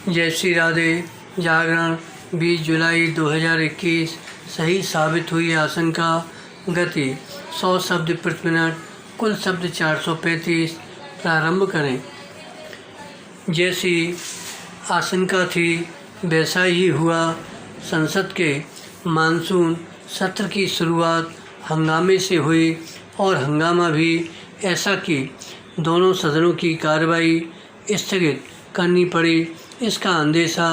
जय श्री राधे। जागरण 20 जुलाई 2021। सही साबित हुई आशंका। गति 100 शब्द प्रति मिनट, कुल शब्द 435। प्रारंभ करें। जैसी आशंका थी वैसा ही हुआ। संसद के मानसून सत्र की शुरुआत हंगामे से हुई और हंगामा भी ऐसा कि दोनों सदनों की कार्रवाई स्थगित करनी पड़ी। इसका अंदेशा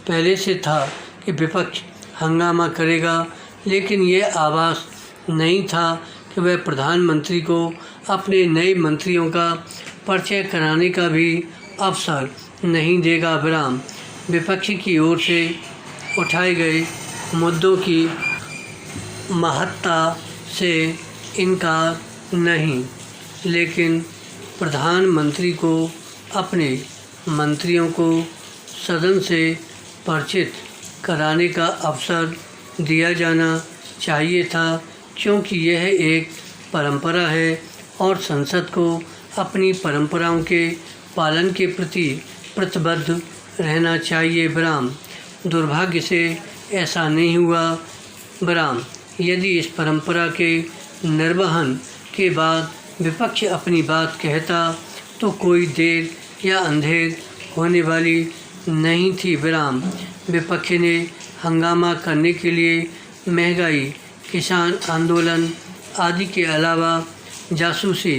पहले से था कि विपक्ष हंगामा करेगा, लेकिन यह आभास नहीं था कि वह प्रधानमंत्री को अपने नए मंत्रियों का परिचय कराने का भी अवसर नहीं देगा। विराम। विपक्ष की ओर से उठाए गए मुद्दों की महत्ता से इनकार नहीं, लेकिन प्रधानमंत्री को अपने मंत्रियों को सदन से परिचित कराने का अवसर दिया जाना चाहिए था, क्योंकि यह एक परंपरा है और संसद को अपनी परंपराओं के पालन के प्रति प्रतिबद्ध रहना चाहिए। विराम। दुर्भाग्य से ऐसा नहीं हुआ। विराम। यदि इस परंपरा के निर्वहन के बाद विपक्ष अपनी बात कहता तो कोई देर या अंधेर होने वाली नहीं थी। विराम। विपक्ष ने हंगामा करने के लिए महंगाई, किसान आंदोलन आदि के अलावा जासूसी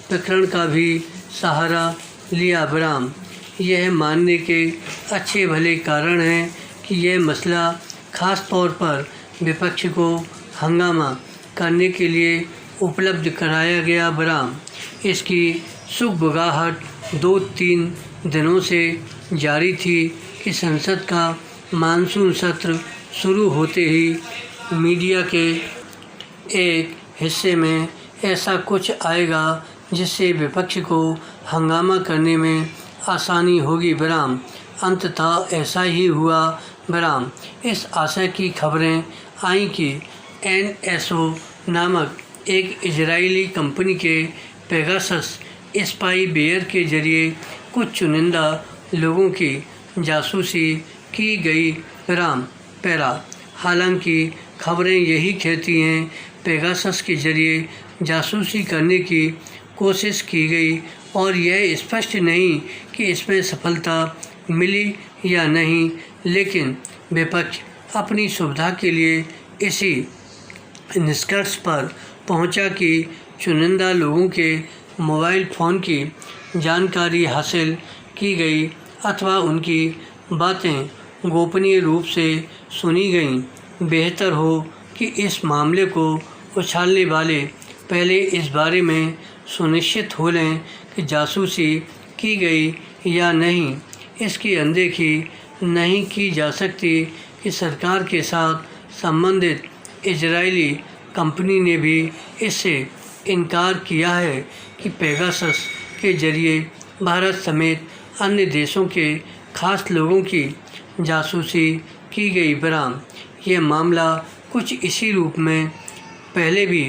प्रकरण का भी सहारा लिया। विराम। यह मानने के अच्छे भले कारण हैं कि यह मसला खास तौर पर विपक्ष को हंगामा करने के लिए उपलब्ध कराया गया। विराम। इसकी सुगबुगाहट 2-3 दिनों से जारी थी कि संसद का मानसून सत्र शुरू होते ही मीडिया के एक हिस्से में ऐसा कुछ आएगा जिससे विपक्ष को हंगामा करने में आसानी होगी। विराम। अंततः ऐसा ही हुआ। विराम। इस आशय की खबरें आईं कि NSO नामक एक इजरायली कंपनी के पेगासस स्पाईवेयर के जरिए कुछ चुनिंदा लोगों की जासूसी की गई। विराम। पैरा। हालांकि खबरें यही कहती हैं पेगासस के जरिए जासूसी करने की कोशिश की गई और यह स्पष्ट नहीं कि इसमें सफलता मिली या नहीं, लेकिन विपक्ष अपनी सुविधा के लिए इसी निष्कर्ष पर पहुंचा कि चुनिंदा लोगों के मोबाइल फ़ोन की जानकारी हासिल की गई अथवा उनकी बातें गोपनीय रूप से सुनी गईं। बेहतर हो कि इस मामले को उछालने वाले पहले इस बारे में सुनिश्चित हो लें कि जासूसी की गई या नहीं। इसकी अनदेखी नहीं की जा सकती कि सरकार के साथ संबंधित इजरायली कंपनी ने भी इससे इनकार किया है कि पेगासस के जरिए भारत समेत अन्य देशों के खास लोगों की जासूसी की गई। विराम। यह मामला कुछ इसी रूप में पहले भी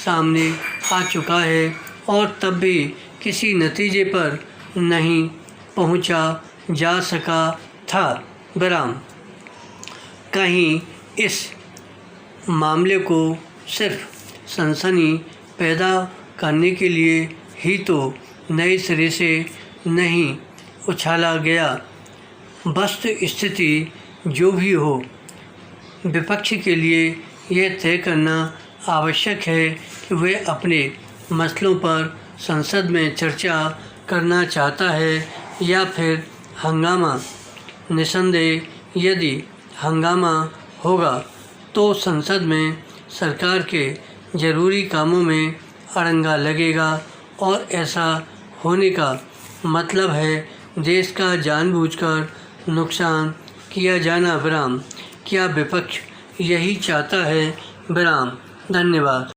सामने आ चुका है और तब भी किसी नतीजे पर नहीं पहुंचा जा सका था। विराम। कहीं इस मामले को सिर्फ सनसनी पैदा करने के लिए ही तो नए सिरे से नहीं उछाला गया। वस्तु स्थिति जो भी हो, विपक्ष के लिए यह तय करना आवश्यक है कि वह अपने मसलों पर संसद में चर्चा करना चाहता है या फिर हंगामा। निसंदेह यदि हंगामा होगा तो संसद में सरकार के ज़रूरी कामों में अड़ंगा लगेगा और ऐसा होने का मतलब है देश का जानबूझकर नुकसान किया जाना। विराम। क्या विपक्ष यही चाहता है? विराम। धन्यवाद।